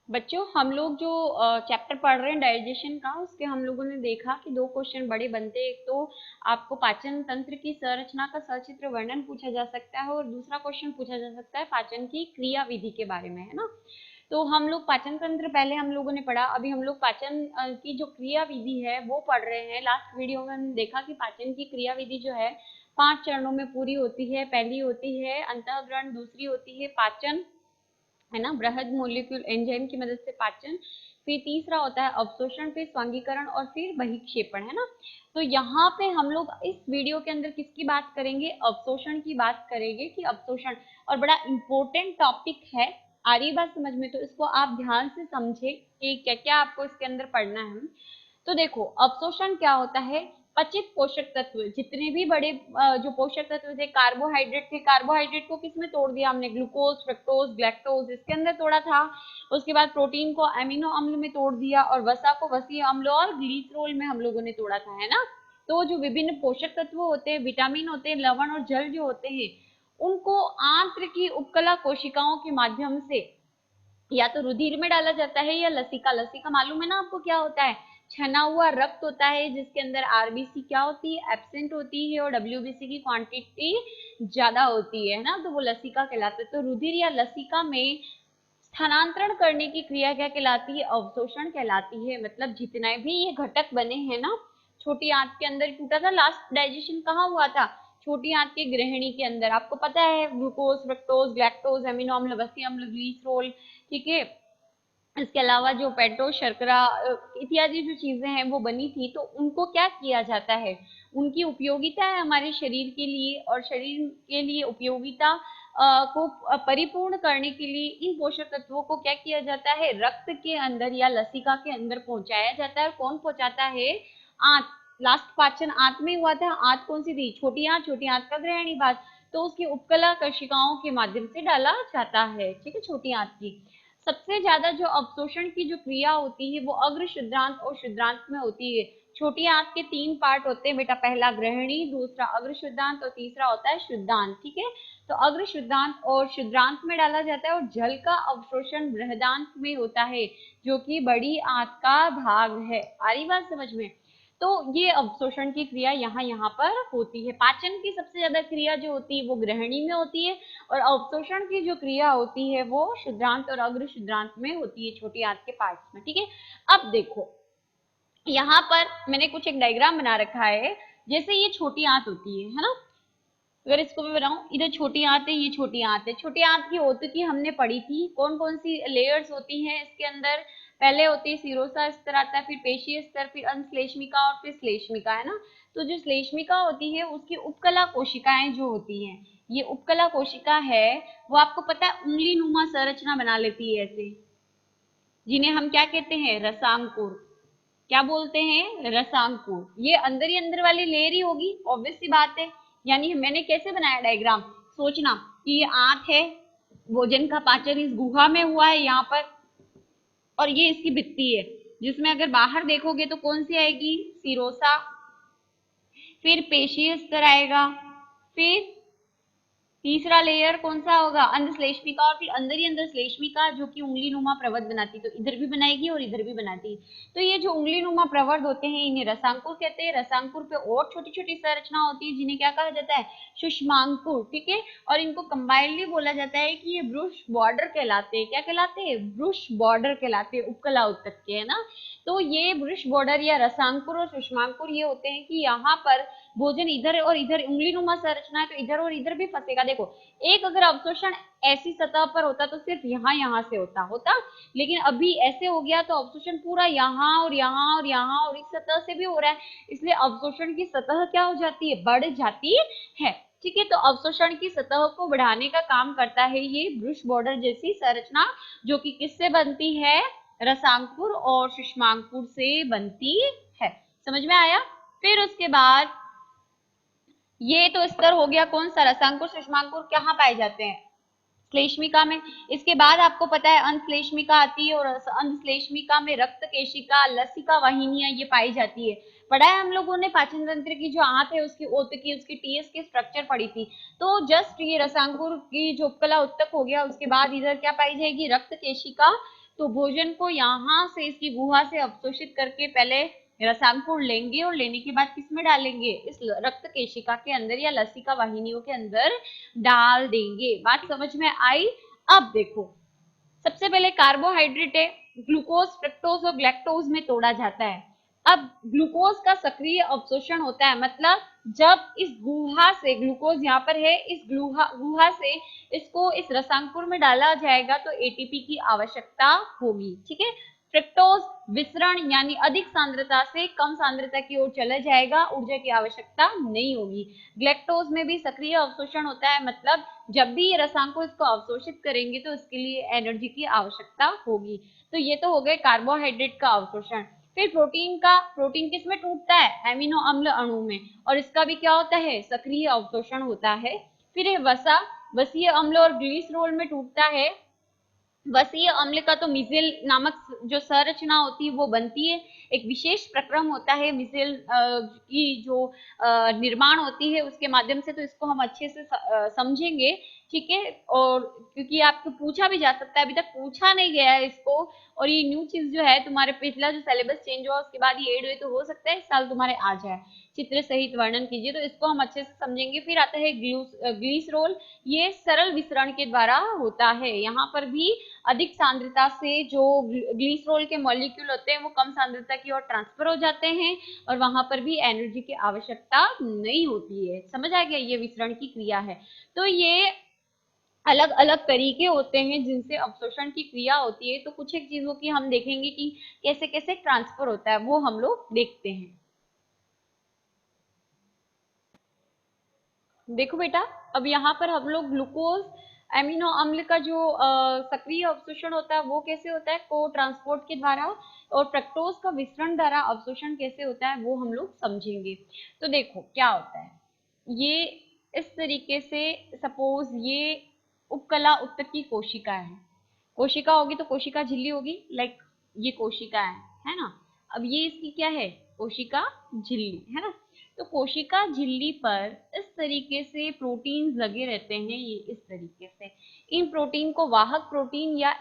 बच्चों हम लोग जो चैप्टर पढ़ रहे हैं डाइजेशन का, उसके हम लोगों ने देखा कि दो क्वेश्चन बड़े बनते हैं। एक तो आपको पाचन तंत्र की संरचना का सचित्र वर्णन पूछा जा सकता है और दूसरा क्वेश्चन पूछा जा सकता है पाचन की क्रिया विधि के बारे में, है ना। तो हम लोग पाचन तंत्र पहले हम लोगों ने पढ़ा, अभी हम लोग पाचन की जो क्रिया विधि है वो पढ़ रहे हैं। लास्ट वीडियो में हमने देखा कि पाचन की क्रिया विधि जो है 5 चरणों में पूरी होती है। पहली होती है अंतःग्रहण, दूसरी होती है पाचन, है ना, बृहद मॉलिक्यूल एंजाइम की मदद से पाचन, फिर तीसरा होता है अवशोषण, फिर स्वांगीकरण और फिर बहिक्षेपण, है ना। तो यहाँ पे हम लोग इस वीडियो के अंदर किसकी बात करेंगे, अवशोषण की बात करेंगे कि अवशोषण, और बड़ा इंपॉर्टेंट टॉपिक है। आ रही बात समझ में, तो इसको आप ध्यान से समझे कि क्या क्या आपको इसके अंदर पढ़ना है। तो देखो अवशोषण क्या होता है, पचित पोषक तत्व, जितने भी बड़े जो पोषक तत्व थे, कार्बोहाइड्रेट थे, कार्बोहाइड्रेट को किसमें तोड़ दिया हमने, ग्लूकोज, फ्रक्टोज, ग्लैक्टोज इसके अंदर तोड़ा था। उसके बाद प्रोटीन को अमीनो अम्ल में तोड़ दिया और वसा को वसीय अम्ल और ग्लीसरोल में हम लोगों ने तोड़ा था, है ना। तो जो विभिन्न पोषक तत्व होते हैं, विटामिन होते हैं, लवण और जल जो होते हैं, उनको आंत्र की उपकला कोशिकाओं के माध्यम से या तो रुधिर में डाला जाता है या लसिका, लसिका मालूम है ना आपको क्या होता है, छना हुआ रक्त होता है जिसके अंदर आरबीसी क्या होती है, एब्सेंट होती है, और डब्ल्यूबीसी की क्वांटिटी ज्यादा होती है ना, तो वो लसिका कहलाता है। तो रुधिर या लसिका में स्थानांतरण करने की क्रिया क्या कहलाती है, अवशोषण कहलाती है। मतलब जितने भी ये घटक बने हैं ना, छोटी आंत के अंदर टूटा था, लास्ट डाइजेशन कहाँ हुआ था, छोटी आंत के गृहिणी के अंदर। आपको पता है ग्लूकोज, फ्रक्टोज, ग्लैक्टोज, अमीनो अम्ल, वसी अम्ल, ग्लीसरोल, ठीक है। इसके अलावा जो पेट्रो शर्करा इत्यादि जो चीजें हैं वो बनी थी, तो उनको क्या किया जाता है, उनकी उपयोगिता है हमारे शरीर के लिए, और शरीर के लिए उपयोगिता को परिपूर्ण करने के लिए इन पोषक तत्वों को क्या किया जाता है, रक्त के अंदर या लसिका के अंदर पहुंचाया जाता है। और कौन पहुंचाता है, आंत। लास्ट पाचन आंत में हुआ था, आंत कौन सी थी, छोटी आंत, छोटी आंत का गृहिणी भाग, तो उसकी उपकला कोशिकाओं के माध्यम से डाला जाता है, ठीक है, छोटी आंत की। सबसे ज्यादा जो अवशोषण की जो क्रिया होती है वो अग्र शुद्रांत और शुद्रांत में होती है। छोटी आंत के 3 पार्ट होते हैं बेटा, पहला गृहिणी, दूसरा अग्र शुद्धांत और तीसरा होता है शुद्धांत, ठीक है। तो अग्र शुद्धांत और शुद्रांत में डाला जाता है, और जल का अवशोषण बृहदांत में होता है जो कि बड़ी आंत का भाग है। आ रही बात समझ में। तो ये अवशोषण की क्रिया यहाँ यहाँ पर होती है। पाचन की सबसे ज्यादा क्रिया जो होती है वो गृहिणी में होती है, और अवशोषण की जो क्रिया होती है वो शुद्रांत और अग्र शुद्रांत में होती है, छोटी आंत के पार्ट्स में, ठीक है। अब देखो यहाँ पर मैंने कुछ एक डायग्राम बना रखा है। जैसे ये छोटी आंत होती है ना, अगर इसको मैं बनाऊं, इधर छोटी आंत है, ये छोटी आंत है। छोटी आंत की होती की हमने पढ़ी थी, कौन कौन सी लेयर्स होती हैं इसके अंदर, पहले होती है सिरोसा स्तर आता है, फिर पेशीय स्तर, फिर अंश्लेष्मिका और फिर श्लेष्मिका, है ना। तो जो श्लेष्मिका होती है उसकी उपकला कोशिकाएं जो होती हैं, ये उपकला कोशिका है, वो आपको पता है उंगली नुमा संरचना बना लेती है ऐसे, जिन्हें हम क्या कहते हैं, रसांकुर। क्या बोलते हैं, रसांकुर। ये अंदर ही अंदर वाली लेयर ही होगी, ऑब्वियस सी बात है। यानी मैंने कैसे बनाया डायग्राम, सोचना कि ये आंत है, भोजन का पाचन इस गुहा में हुआ है यहाँ पर, और ये इसकी भित्ति है, जिसमें अगर बाहर देखोगे तो कौन सी आएगी, सिरोसा, फिर पेशीय स्तर आएगा, फिर तीसरा लेयर कौन सा होगा, अंधश्लेष्मिका, और फिर अंदर ही अंदर श्लेष्मिका जो कि उंगली नुमा प्रवर्ध बनाती, तो इधर भी बनाएगी और इधर भी बनाती। तो ये जो उंगली नुमा प्रवर्ध होते हैं इन्हें रसांकुर कहते हैं। रसांकुर पे और छोटी छोटी संरचना होती है जिन्हें क्या कहा जाता है, सुषमांकुर, ठीक है। और इनको कंबाइनली बोला जाता है कि ये ब्रुश बॉर्डर कहलाते हैं। क्या कहलाते हैं, ब्रुश बॉर्डर कहलाते हैं, उपकला उत्तक के, है ना। तो ये ब्रुश बॉर्डर या रसांकुर और सुषमांकुर ये होते हैं कि यहाँ पर भोजन इधर और इधर, उंगली नुमा संरचना है तो इधर और इधर भी फंसेगा। देखो एक अगर अवशोषण ऐसी सतह पर होता तो सिर्फ यहाँ यहाँ से होता, लेकिन अभी ऐसे हो गया तो अवशोषण पूरा यहाँ और यहाँ और यहाँ और इस सतह से भी हो रहा है, इसलिए अवशोषण की सतह क्या हो जाती है, बढ़ जाती है, ठीक है। तो अवशोषण की सतह को बढ़ाने का काम करता है ये ब्रुश बॉर्डर जैसी संरचना, जो कि किससे बनती है, रसांकुर और सुषमांकुर से बनती है। समझ में आया। फिर उसके बाद ये तो स्तर हो गया कौन सा, रसांकुर, सुषमांकुर कहाँ पाए जाते हैं, श्लेष्मिका में। इसके बाद आपको पता है अंतश्लेष्मिका आती है, और अंतश्लेष्मिका में रक्त केशिका, लसिका वाहिनियां ये पाई जाती है। पढ़ा है हम लोगों ने पाचन तंत्र की जो आंत है उसकी ओतकी, उसकी टीएस की स्ट्रक्चर पढ़ी थी। तो जस्ट ये रसांकुर की जो उपकला उत्तक हो गया, उसके बाद इधर क्या पाई जाएगी, रक्त केशिका, तो भोजन को यहाँ से इसकी गुहा से अवशोषित करके पहले रसांकुर लेंगे और लेने के बाद किसमें डालेंगे, इस रक्त केशिका के अंदर या लसिका वाहिनियों के अंदर डाल देंगे। बात समझ में आई? अब देखो, सबसे पहले कार्बोहाइड्रेट है, ग्लूकोज, फ्रक्टोज और ग्लैक्टोज में तोड़ा जाता है। अब ग्लूकोज का सक्रिय अवशोषण होता है, मतलब जब इस गुहा से, ग्लूकोज यहाँ पर है, इस गुहा से इसको इस रसांकुर में डाला जाएगा तो एटीपी की आवश्यकता होगी। ठीक है। फ्रक्टोज विसरण यानी अधिक सांद्रता से कम सांद्रता की ओर चला जाएगा, ऊर्जा की आवश्यकता नहीं होगी। ग्लैक्टोज में भी सक्रिय अवशोषण होता है, मतलब जब भी ये रसायन इसको अवशोषित करेंगे तो इसके लिए एनर्जी की आवश्यकता होगी। तो ये तो हो गए कार्बोहाइड्रेट का अवशोषण। फिर प्रोटीन किस में टूटता है, एमिनो अम्ल अणु में, और इसका भी क्या होता है, सक्रिय अवशोषण होता है। फिर ये वसीय अम्ल और ग्लिसरॉल में टूटता है। वसीय अम्ल का तो मिसेल नामक जो संरचना होती है वो बनती है, एक विशेष प्रक्रम होता है मिसेल की जो निर्माण होती है उसके माध्यम से, तो इसको हम अच्छे से समझेंगे। ठीक है। और क्योंकि आपको पूछा भी जा सकता है, अभी तक पूछा नहीं गया है इसको, और ये न्यू चीज जो है तुम्हारे पिछला जो सिलेबस चेंज हुआ उसके बाद ये ऐड हुए, तो हो सकता है इस साल तुम्हारे आ जाए। चित्र सहित वर्णन कीजिए, तो इसको हम अच्छे से समझेंगे। फिर आता है ग्लिसरॉल, ये सरल विसरण के द्वारा होता है। यहाँ पर भी अधिक सांद्रता से जो ग्लिसरॉल के मॉलिक्यूल होते हैं वो कम सांद्रता की ओर ट्रांसफर हो जाते हैं, और वहां पर भी एनर्जी की आवश्यकता नहीं होती है। समझ आ गया, ये विसरण की क्रिया है। तो ये अलग अलग तरीके होते हैं जिनसे अवशोषण की क्रिया होती है। तो कुछ एक चीजों की हम देखेंगे कि कैसे कैसे ट्रांसफर होता है, वो हम लोग देखते हैं। देखो बेटा, अब यहाँ पर हम लोग ग्लूकोज एमिनो अम्ल का जो सक्रिय अवशोषण होता है वो कैसे होता है, को ट्रांसपोर्ट के द्वारा, और फ्रक्टोज का विसरण द्वारा अवशोषण कैसे होता है वो हम लोग समझेंगे। तो देखो क्या होता है, ये इस तरीके से, सपोज ये उपकला उत्तक की कोशिका है। कोशिका होगी तो कोशिका झिल्ली होगी, लाइक ये कोशिका है ना। अब ये इसकी क्या है, कोशिका झिल्ली है ना। तो कोशिका झिल्ली पर इस तरीके से प्रोटीन लगे रहते हैं, ये इस तरीके से। इन प्रोटीन को वाहक प्रोटीन या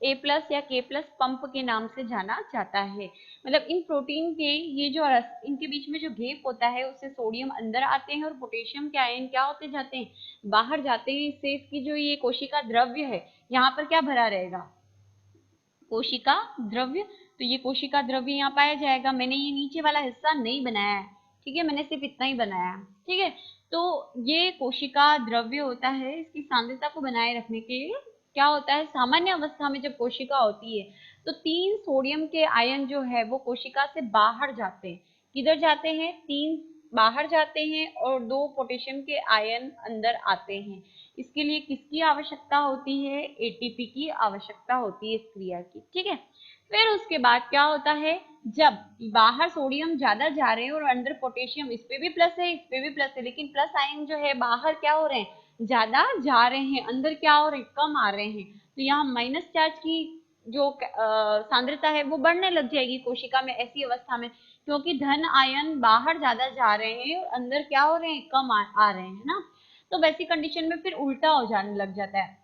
Na+ या K+ पंप के नाम से जाना जाता है। मतलब इन प्रोटीन के ये जो इनके बीच में जो गैप होता है उससे सोडियम अंदर आते हैं और पोटेशियम के आयन क्या होते जाते हैं, बाहर जाते हैं। इससे इसकी जो ये कोशिका द्रव्य है यहाँ पर क्या भरा रहेगा, कोशिका द्रव्य। तो ये कोशिका द्रव्य यहाँ पाया जाएगा। मैंने ये नीचे वाला हिस्सा नहीं बनाया है, ठीक है, मैंने सिर्फ इतना ही बनाया है। ठीक है। तो ये कोशिका द्रव्य होता है, इसकी सांद्रता को बनाए रखने के लिए क्या होता है, सामान्य अवस्था में जब कोशिका होती है तो 3 सोडियम के आयन जो है वो कोशिका से बाहर जाते हैं। किधर जाते हैं, 3 बाहर जाते हैं और 2 पोटेशियम के आयन अंदर आते हैं। इसके लिए किसकी आवश्यकता होती है, एटीपी की आवश्यकता होती है इस क्रिया की। ठीक है। फिर उसके बाद क्या होता है, जब बाहर सोडियम ज्यादा जा रहे हैं और अंदर पोटेशियम, इस पे भी प्लस है इस पे भी प्लस है, लेकिन प्लस आयन जो है बाहर क्या हो रहे हैं, ज्यादा जा रहे हैं, अंदर क्या हो रहे हैं, कम आ रहे हैं। तो यहाँ माइनस चार्ज की जो सांद्रता है वो बढ़ने लग जाएगी कोशिका में ऐसी अवस्था में, क्योंकि धन आयन बाहर ज्यादा जा रहे हैं और अंदर क्या हो रहे हैं, कम आ रहे हैं ना। तो वैसी कंडीशन में फिर उल्टा हो जाने लग जाता है,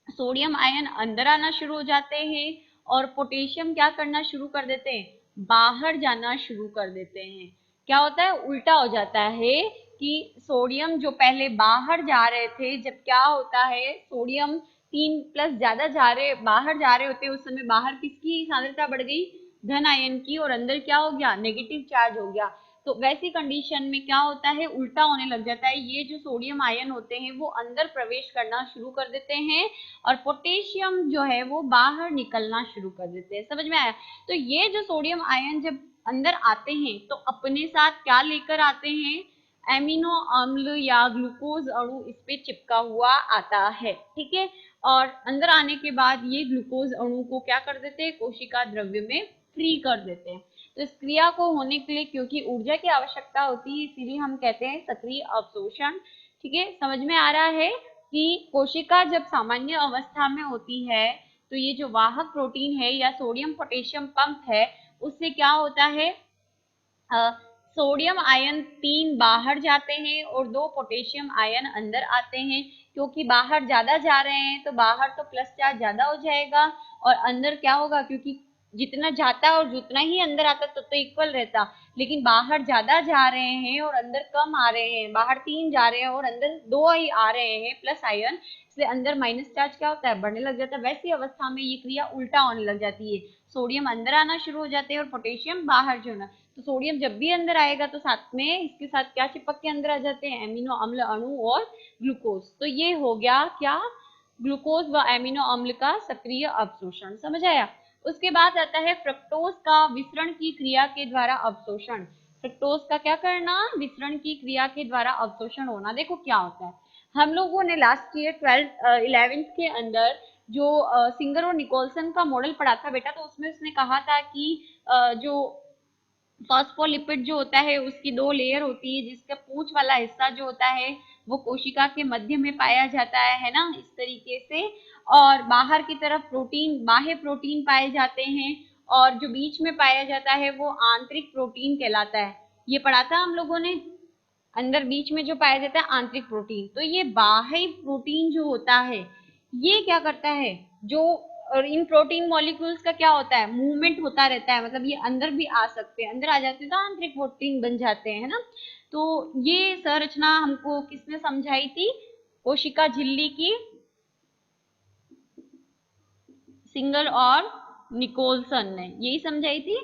सोडियम आयन अंदर आना शुरू हो जाते हैं और पोटेशियम क्या करना शुरू कर देते हैं, बाहर जाना शुरू कर देते हैं। क्या होता है, उल्टा हो जाता है कि सोडियम जो पहले बाहर जा रहे थे, जब क्या होता है, सोडियम 3+ ज्यादा जा रहे, बाहर जा रहे होते, उस समय बाहर किसकी सांद्रता बढ़ गई, धन आयन की, और अंदर क्या हो गया, नेगेटिव चार्ज हो गया। तो वैसी कंडीशन में क्या होता है, उल्टा होने लग जाता है। ये जो सोडियम आयन होते हैं वो अंदर प्रवेश करना शुरू कर देते हैं और पोटेशियम जो है वो बाहर निकलना शुरू कर देते हैं। समझ में आया? तो ये जो सोडियम आयन जब अंदर आते हैं तो अपने साथ क्या लेकर आते हैं, एमिनो अम्ल या ग्लूकोज अणु इस पे चिपका हुआ आता है। ठीक है। और अंदर आने के बाद ये ग्लूकोज अणु को क्या कर देते हैं, कोशिका द्रव्य में फ्री कर देते हैं। तो इस क्रिया को होने के लिए क्योंकि ऊर्जा की आवश्यकता होती है, इसीलिए हम कहते हैं सक्रिय अवशोषण। ठीक है, समझ में आ रहा है कि कोशिका जब सामान्य अवस्था में होती है तो ये जो वाहक प्रोटीन है या सोडियम पोटेशियम पंप है उससे क्या होता है, सोडियम आयन 3 बाहर जाते हैं और 2 पोटेशियम आयन अंदर आते हैं। क्योंकि बाहर ज्यादा जा रहे हैं तो बाहर तो प्लस चार्ज ज्यादा हो जाएगा, और अंदर क्या होगा, क्योंकि जितना जाता है और जितना ही अंदर आता तो इक्वल रहता, लेकिन बाहर ज्यादा जा रहे हैं और अंदर कम आ रहे हैं, बाहर 3 जा रहे हैं और अंदर 2 ही आ रहे हैं प्लस आयन, इसलिए अंदर माइनस चार्ज क्या होता है, बढ़ने लग जाता है। वैसी अवस्था में ये क्रिया उल्टा होने लग जाती है, सोडियम अंदर आना शुरू हो जाते हैं और पोटेशियम बाहर जो ना, तो सोडियम जब भी अंदर आएगा तो साथ में इसके साथ क्या चिपक के अंदर आ जाते हैं, एमिनो अम्ल अणु और ग्लूकोज। तो ये हो गया क्या, ग्लूकोज व एमिनो अम्ल का सक्रिय अवशोषण। समझ आया। उसके बाद आता है फ्रक्टोज का विसरण की क्रिया के द्वारा अवशोषण। फ्रक्टोज का क्या करना, विसरण की क्रिया के द्वारा अवशोषण होना। देखो क्या होता है, हम लोगों ने लास्ट ईयर 11th के अंदर जो सिंगर और निकोलसन का मॉडल पढ़ा था बेटा, तो उसमें उसने कहा था कि जो फॉस्फोलिपिड जो होता है उसकी 2 लेयर होती है, जिसका पूंछ वाला हिस्सा जो होता है वो कोशिका के मध्य में पाया जाता है ना, इस तरीके से, और बाहर की तरफ प्रोटीन, बाह्य प्रोटीन पाए जाते हैं, और जो बीच में पाया जाता है वो आंतरिक प्रोटीन कहलाता है। ये पढ़ा था हम लोगों ने, अंदर बीच में जो पाया जाता है आंतरिक प्रोटीन। तो ये बाह्य प्रोटीन जो होता है ये क्या करता है, जो, और इन प्रोटीन मॉलिक्यूल्स का क्या होता है, मूवमेंट होता रहता है, मतलब ये अंदर भी आ सकते हैं, अंदर आ जाते हैं तो आंतरिक प्रोटीन बन जाते हैं, है ना। तो ये संरचना हमको किसने समझाई थी, कोशिका झिल्ली की, सिंगल और निकोलसन ने यही समझाई थी।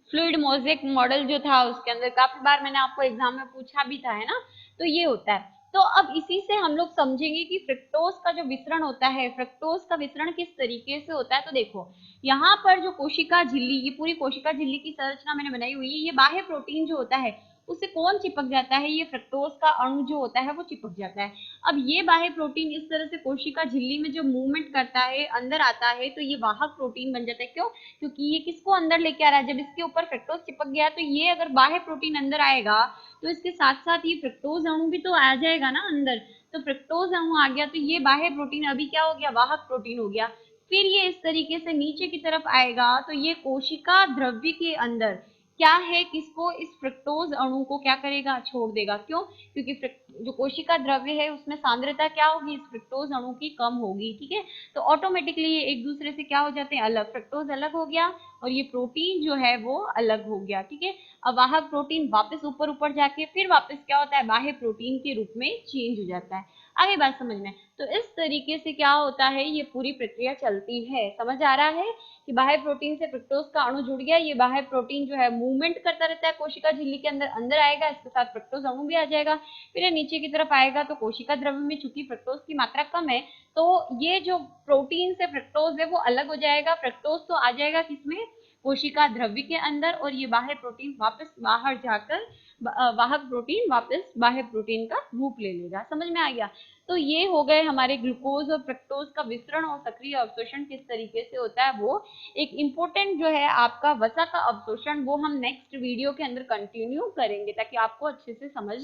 फ्लूइड मोजेक मॉडल जो था उसके अंदर काफी बार मैंने आपको एग्जाम में पूछा भी था, है ना। तो ये होता है। तो अब इसी से हम लोग समझेंगे कि फ्रक्टोज का जो विसरण होता है, फ्रक्टोज का विसरण किस तरीके से होता है। तो देखो यहाँ पर जो कोशिका झिल्ली, ये पूरी कोशिका झिल्ली की संरचना मैंने बनाई हुई है, ये बाह्य प्रोटीन जो होता है उससे कौन चिपक जाता है, ये फ्रक्टोज का अणु जो होता है वो चिपक जाता है। अब ये बाह्य प्रोटीन इस तरह से कोशिका झिल्ली में जो मूवमेंट करता है, अंदर आता है, तो ये वाहक प्रोटीन बन जाता है। क्यों, क्योंकि ये किसको अंदर लेके आ रहा है, जब इसके ऊपर फ्रक्टोज चिपक गया तो ये अगर बाह्य प्रोटीन अंदर आएगा तो इसके साथ साथ ये फ्रक्टोज अणु भी तो आ जाएगा ना अंदर। तो फ्रक्टोज अणु आ गया तो ये बाह्य प्रोटीन अभी क्या हो गया, वाहक प्रोटीन हो गया। फिर ये इस तरीके से नीचे की तरफ आएगा तो ये कोशिका द्रव्य के अंदर क्या है, किसको, इस फ्रक्टोज अणु को क्या करेगा, छोड़ देगा। क्यों, क्योंकि जो कोशिका द्रव्य है उसमें सांद्रता क्या होगी, इस फ्रक्टोज अणु की कम होगी, ठीक है। तो ऑटोमेटिकली ये एक दूसरे से क्या हो जाते हैं, अलग, फ्रक्टोज अलग हो गया और ये प्रोटीन जो है वो अलग हो गया, ठीक है। अब वाहक प्रोटीन वापस ऊपर ऊपर जाके फिर वापस क्या होता है, बाह्य प्रोटीन के रूप में चेंज हो जाता है। आगे बात समझ में। तो इस तरीके से क्या होता है, ये पूरी प्रक्रिया चलती है। समझ आ रहा है कि बाह्य प्रोटीन से फ्रक्टोज का अणु जुड़ गया, ये बाह्य प्रोटीन जो है मूवमेंट करता रहता है कोशिका झिल्ली के अंदर, अंदर आएगा, इसके साथ फ्रक्टोज अणु भी आ जाएगा, फिर ये नीचे की तरफ आएगा। तो कोशिका द्रव्य में चूंकि फ्रक्टोज की मात्रा कम है तो ये जो प्रोटीन से फ्रक्टोज है वो अलग हो जाएगा, फ्रक्टोज तो आ जाएगा किसमें, कोशिका द्रव्य के अंदर, और ये बाह्य प्रोटीन वापस बाहर जाकर वाहक प्रोटीन वापस बाह्य प्रोटीन का रूप ले लेगा। समझ में आ गया। तो ये हो गए हमारे ग्लूकोज और फ्रक्टोज का विसरण और सक्रिय अवशोषण किस तरीके से होता है। वो एक इम्पोर्टेंट जो है आपका वसा का अवशोषण, वो हम नेक्स्ट वीडियो के अंदर कंटिन्यू करेंगे ताकि आपको अच्छे से समझ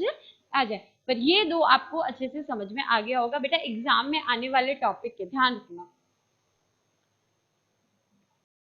आ जाए। पर ये दो आपको अच्छे से समझ में आ गया होगा बेटा, एग्जाम में आने वाले टॉपिक के ध्यान रखना।